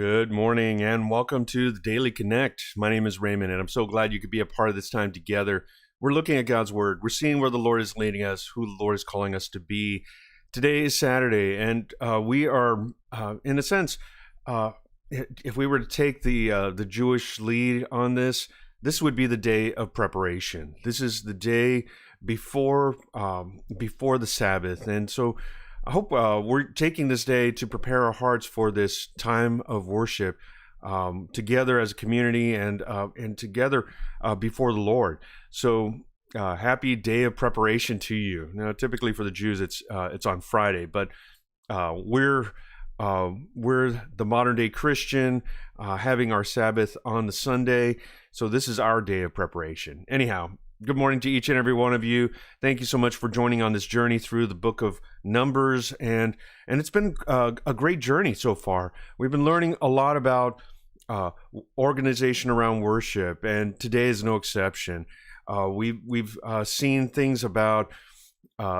Good morning and welcome to the Daily Connect. My name is Raymond and I'm so glad you could be a part of this time together. We're looking at God's Word. We're seeing where the Lord is leading us, who the Lord is calling us to be. Today is Saturday and we are, in a sense, if we were to take the Jewish lead on this would be the day of preparation. This is the day before the Sabbath. And so I hope we're taking this day to prepare our hearts for this time of worship together as a community and together before the Lord. So happy day of preparation to you. Now, typically for the Jews, it's on Friday, but we're the modern day Christian having our Sabbath on the Sunday. So this is our day of preparation. Anyhow, good morning to each and every one of you. Thank you so much for joining on this journey through the book of Numbers. And it's been a great journey so far. We've been learning a lot about organization around worship, and today is no exception. We've seen things about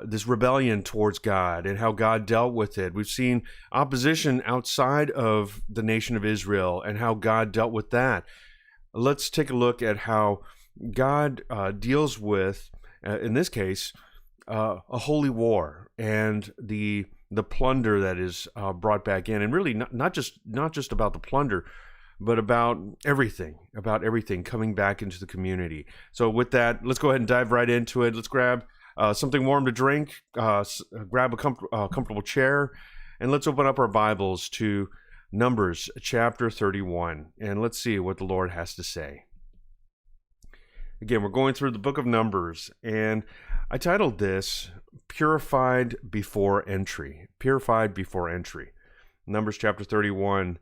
this rebellion towards God and how God dealt with it. We've seen opposition outside of the nation of Israel and how God dealt with that. Let's take a look at how God deals with, in this case, a holy war and the plunder that is brought back in, and really not just about the plunder, but about everything coming back into the community. So with that, let's go ahead and dive right into it. Let's grab something warm to drink, grab a comfortable chair, and let's open up our Bibles to Numbers chapter 31, and let's see what the Lord has to say. Again, we're going through the book of Numbers, and I titled this, Purified Before Entry. Purified Before Entry. Numbers chapter 31,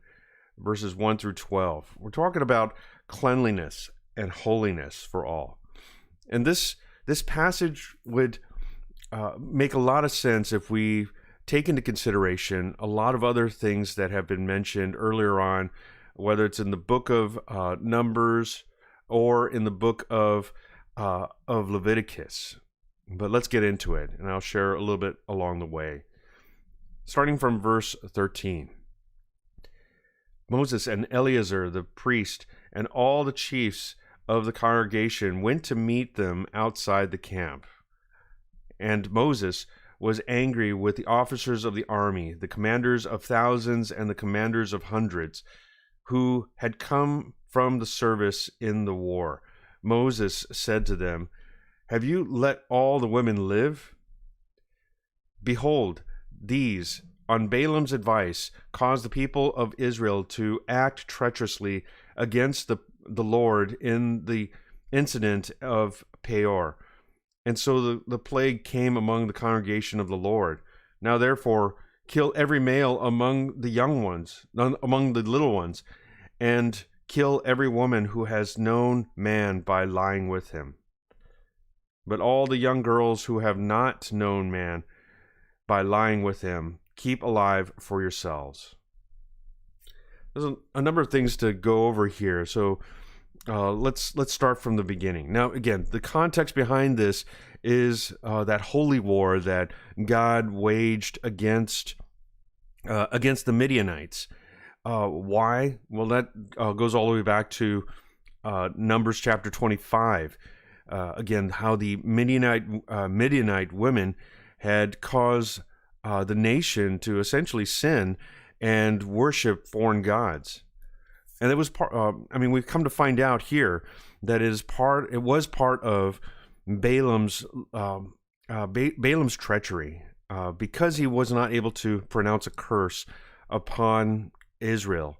verses 1 through 12. We're talking about cleanliness and holiness for all. And this passage would make a lot of sense if we take into consideration a lot of other things that have been mentioned earlier on, whether it's in the book of Numbers or in the book of Leviticus. But let's get into it, and I'll share a little bit along the way. Starting from verse 13. Moses and Eleazar the priest and all the chiefs of the congregation went to meet them outside the camp. And Moses was angry with the officers of the army, the commanders of thousands and the commanders of hundreds, who had come from the service in the war. Moses said to them, "Have you let all the women live? Behold, these, on Balaam's advice, caused the people of Israel to act treacherously against the Lord in the incident of Peor. And so the plague came among the congregation of the Lord. Now therefore, kill every male among the young ones, among the little ones, and kill every woman who has known man by lying with him. But all the young girls who have not known man by lying with him, keep alive for yourselves." There's a number of things to go over here, so let's start from the beginning. Now, again, the context behind this is that holy war that God waged against the Midianites. Why? Well, that goes all the way back to Numbers chapter 25. Again, how the Midianite women had caused the nation to essentially sin and worship foreign gods. And it was we've come to find out here that it was part of Balaam's treachery, because he was not able to pronounce a curse upon Israel.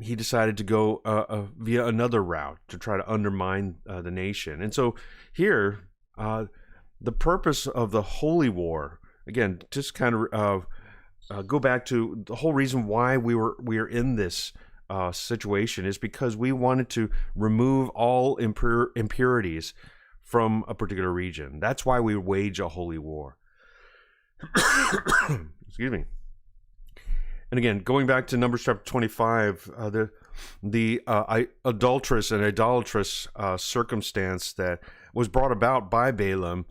He decided to go via another route to try to undermine the nation. And so here, the purpose of the holy war, again, just kind of go back to the whole reason why we are in this situation is because we wanted to remove all impurities from a particular region. That's why we wage a holy war. Excuse me. And again, going back to Numbers chapter 25, the adulterous and idolatrous circumstance that was brought about by Balaam,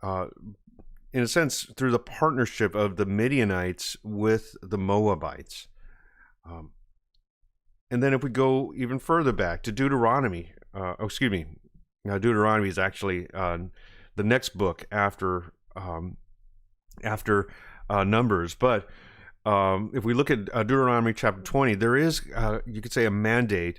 in a sense, through the partnership of the Midianites with the Moabites. And then if we go even further back to Deuteronomy, Deuteronomy is actually the next book after Numbers. But if we look at Deuteronomy chapter 20, there is, you could say, a mandate,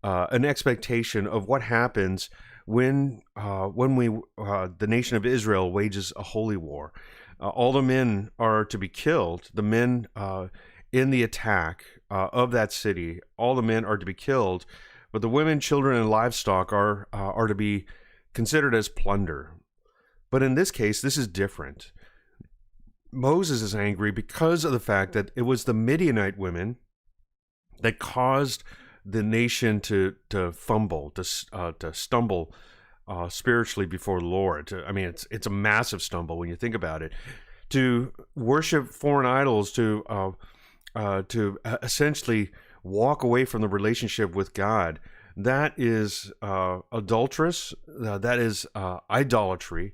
an expectation of what happens when the nation of Israel wages a holy war. All the men are to be killed. The men in the attack of that city, all the men are to be killed, but the women, children, and livestock are to be considered as plunder. But in this case, this is different. Moses is angry because of the fact that it was the Midianite women that caused the nation to fumble, to stumble spiritually before the Lord. I mean, it's a massive stumble when you think about it. To worship foreign idols, to essentially walk away from the relationship with God, that is adulterous. That is idolatry,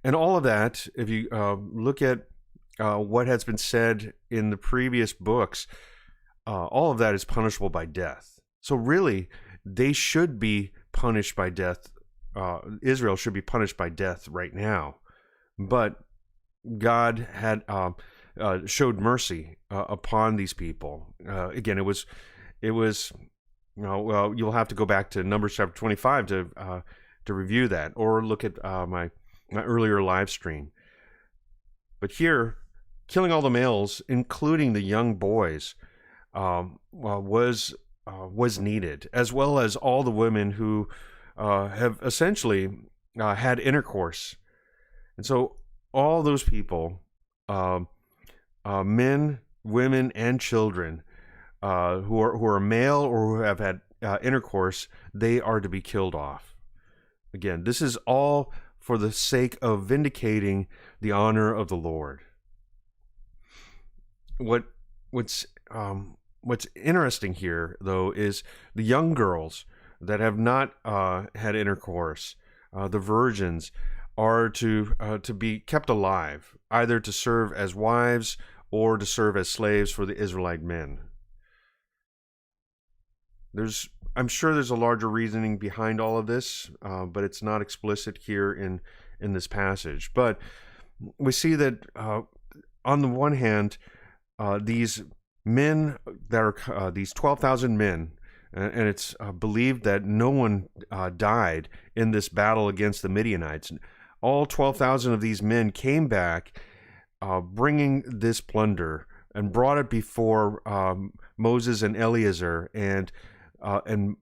and all of that. If you look at what has been said in the previous books, all of that is punishable by death. So really, they should be punished by death. Israel should be punished by death right now. But God had showed mercy upon these people. Again, it was well, you'll have to go back to Numbers chapter 25 to review that, or look at my earlier live stream. But here, killing all the males, including the young boys, was needed, as well as all the women who have essentially had intercourse. And so all those people, men, women, and children who are male or who have had intercourse, they are to be killed off. Again, this is all for the sake of vindicating the honor of the Lord. What's interesting here, though, is the young girls that have not had intercourse, the virgins, are to be kept alive, either to serve as wives or to serve as slaves for the Israelite men. I'm sure there's a larger reasoning behind all of this, but it's not explicit here in this passage. But we see that on the one hand, these men that are these 12,000 men, and it's believed that no one died in this battle against the Midianites. All 12,000 of these men came back, bringing this plunder, and brought it before Moses and Eleazar, and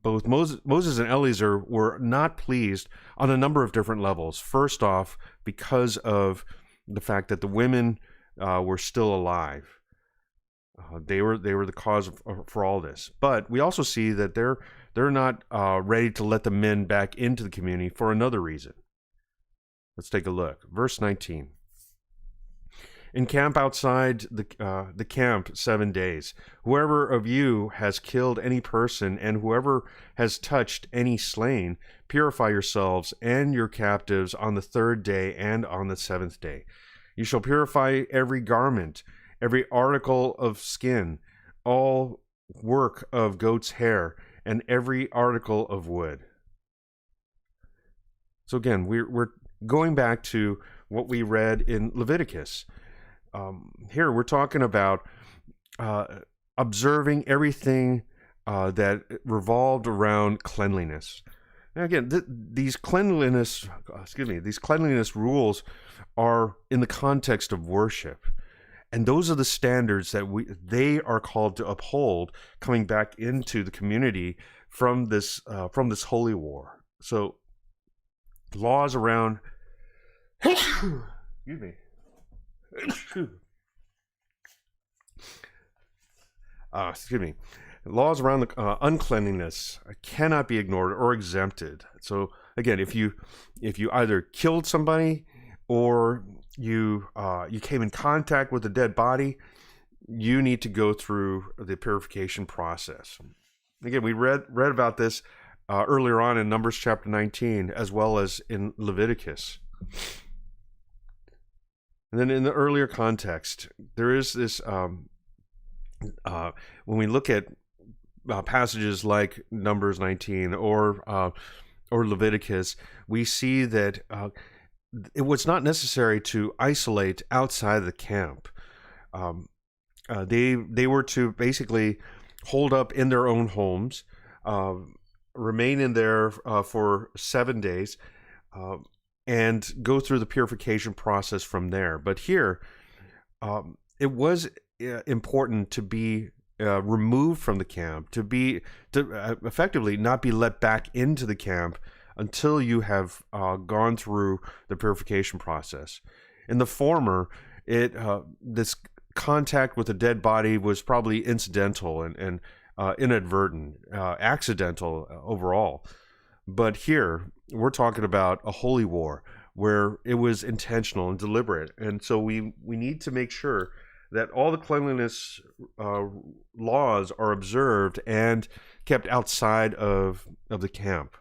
both Moses and Eleazar were not pleased on a number of different levels. First off, because of the fact that the women were still alive. They were the cause for all this. But we also see that they're not ready to let the men back into the community for another reason. Let's take a look. Verse 19. Encamp outside the camp 7 days. Whoever of you has killed any person, and whoever has touched any slain, purify yourselves and your captives on the 3rd day and on the 7th day. You shall purify every garment, every article of skin, all work of goat's hair, and every article of wood. So again, we're going back to what we read in Leviticus. Here we're talking about observing everything that revolved around cleanliness. And again, these cleanliness rules are in the context of worship. And those are the standards that they are called to uphold coming back into the community from this holy war. So laws around excuse me. Laws around the uncleanliness cannot be ignored or exempted. So again, if you either killed somebody or you came in contact with a dead body, you need to go through the purification process. Again, we read about this earlier on in Numbers chapter 19, as well as in Leviticus. And then in the earlier context, there is this, when we look at passages like Numbers 19 or Leviticus, we see that it was not necessary to isolate outside the camp. Um, they were to basically hold up in their own homes, uh, remain in there for 7 days, uh, and go through the purification process from there. But here, it was important to be removed from the camp, to effectively not be let back into the camp until you have gone through the purification process. In the former, this contact with a dead body was probably incidental and inadvertent, accidental overall. But here, we're talking about a holy war where it was intentional and deliberate. And so we need to make sure that all the cleanliness laws are observed and kept outside of the camp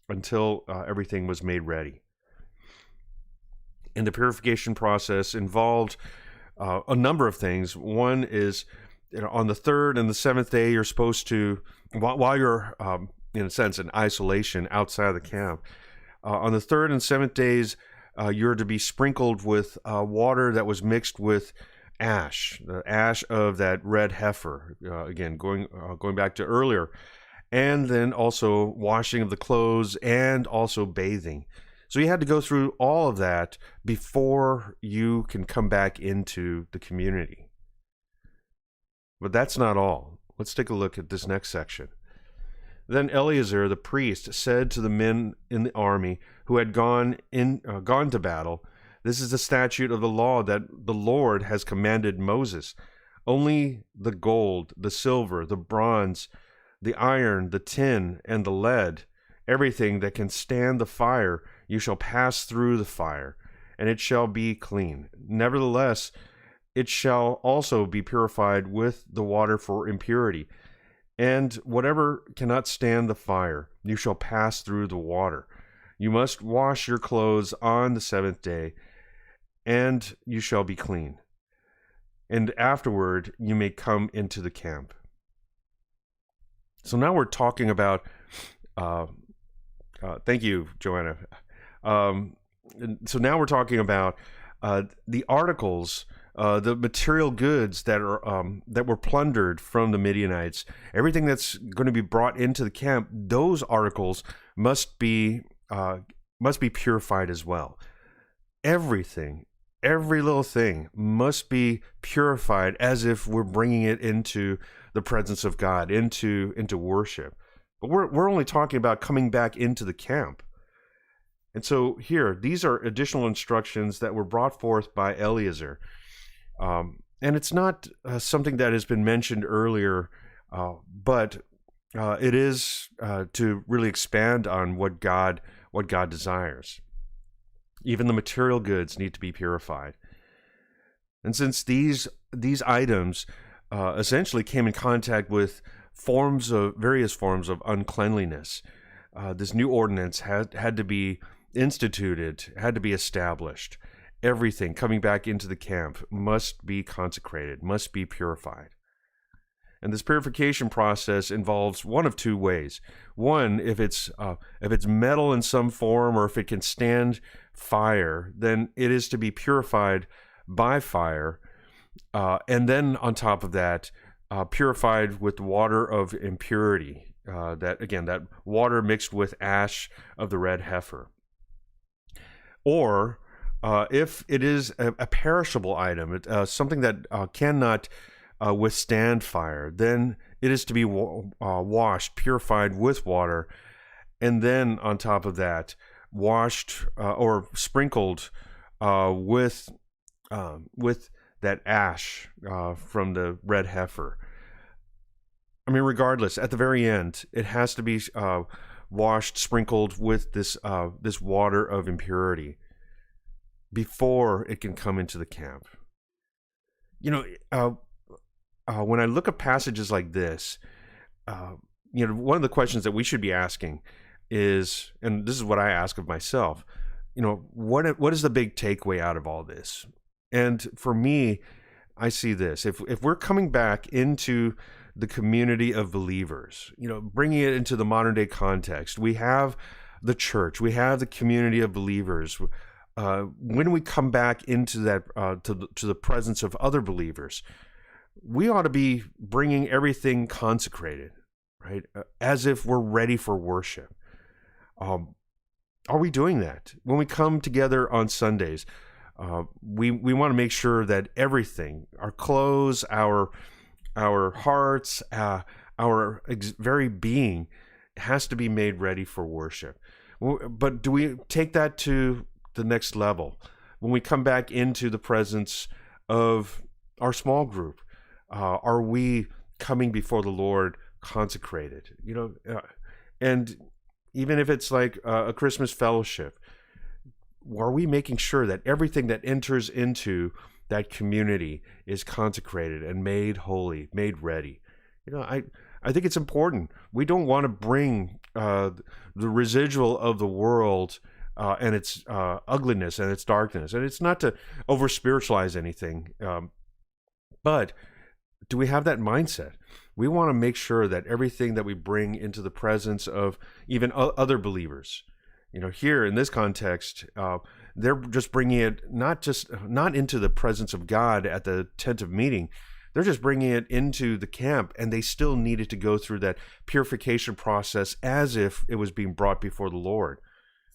until everything was made ready. And the purification process involved a number of things. One is, on the third and the seventh day, you're supposed to, while you're, in a sense, in isolation outside of the camp, on the third and seventh days, you're to be sprinkled with water that was mixed with ash, the ash of that red heifer. Again, going back to earlier, and then also washing of the clothes and also bathing. So you had to go through all of that before you can come back into the community. But that's not all. Let's take a look at this next section. Then Eleazar the priest said to the men in the army who had gone to battle, "This is the statute of the law that the Lord has commanded Moses. Only the gold, the silver, the bronze, the iron, the tin, and the lead, everything that can stand the fire, you shall pass through the fire, and it shall be clean. Nevertheless, it shall also be purified with the water for impurity. And whatever cannot stand the fire, you shall pass through the water. You must wash your clothes on the seventh day, and you shall be clean. And afterward you may come into the camp." So now we're talking about, thank you, Joanna. So now we're talking about the articles, the material goods that were plundered from the Midianites. Everything that's going to be brought into the camp, those articles must be purified as well. Everything, every little thing must be purified as if we're bringing it into the presence of God, into worship. But we're only talking about coming back into the camp. And so here, these are additional instructions that were brought forth by Eleazar. And it's not something that has been mentioned earlier, but it is to really expand on what God desires. Even the material goods need to be purified. And since these items essentially came in contact with various forms of uncleanliness, this new ordinance had to be instituted, had to be established. Everything coming back into the camp must be consecrated, must be purified. And this purification process involves one of two ways. One, if it's metal in some form, or if it can stand fire, then it is to be purified by fire. And then on top of that, purified with water of impurity. That water mixed with ash of the red heifer. Or if it is a perishable item, something that cannot withstand fire, then it is to be washed, purified with water, and then on top of that, washed or sprinkled with that ash from the red heifer. I mean, regardless, at the very end, it has to be washed, sprinkled with this water of impurity before it can come into the camp. When I look at passages like this, one of the questions that we should be asking is, and this is what I ask of myself, what is the big takeaway out of all this? And for me, I see this: if we're coming back into the community of believers. Bringing it into the modern day context, we have the church, we have the community of believers. When we come back into that to the presence of other believers, we ought to be bringing everything consecrated, right? As if we're ready for worship. Are we doing that when we come together on Sundays? We want to make sure that everything, our clothes, our hearts, our very being, has to be made ready for worship. But do we take that to the next level when we come back into the presence of our small group? Are we coming before the Lord consecrated? And even if it's like a Christmas fellowship, are we making sure that everything that enters into that community is consecrated and made holy, made ready? I think it's important. We don't want to bring the residual of the world and its ugliness and its darkness. And it's not to over spiritualize anything, but do we have that mindset? We want to make sure that everything that we bring into the presence of even other believers, here in this context, they're just bringing it not into the presence of God at the tent of meeting. They're just bringing it into the camp, and they still needed to go through that purification process as if it was being brought before the Lord.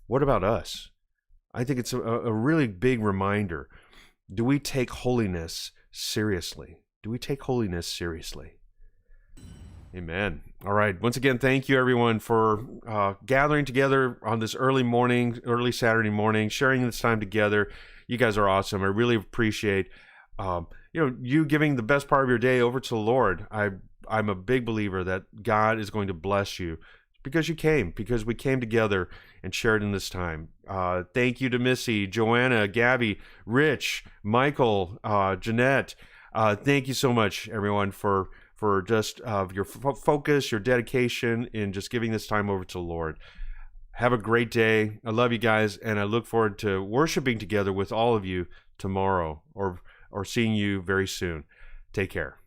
What about us? I think it's a really big reminder. Do we take holiness seriously? Do we take holiness seriously? Amen. All right. Once again, thank you, everyone, for gathering together on this early Saturday morning, sharing this time together. You guys are awesome. I really appreciate you giving the best part of your day over to the Lord. I'm a big believer that God is going to bless you because we came together and shared in this time. Thank you to Missy, Joanna, Gabby, Rich, Michael, Jeanette. Thank you so much, everyone, for just your focus, your dedication in just giving this time over to the Lord. Have a great day. I love you guys, and I look forward to worshiping together with all of you tomorrow or seeing you very soon. Take care.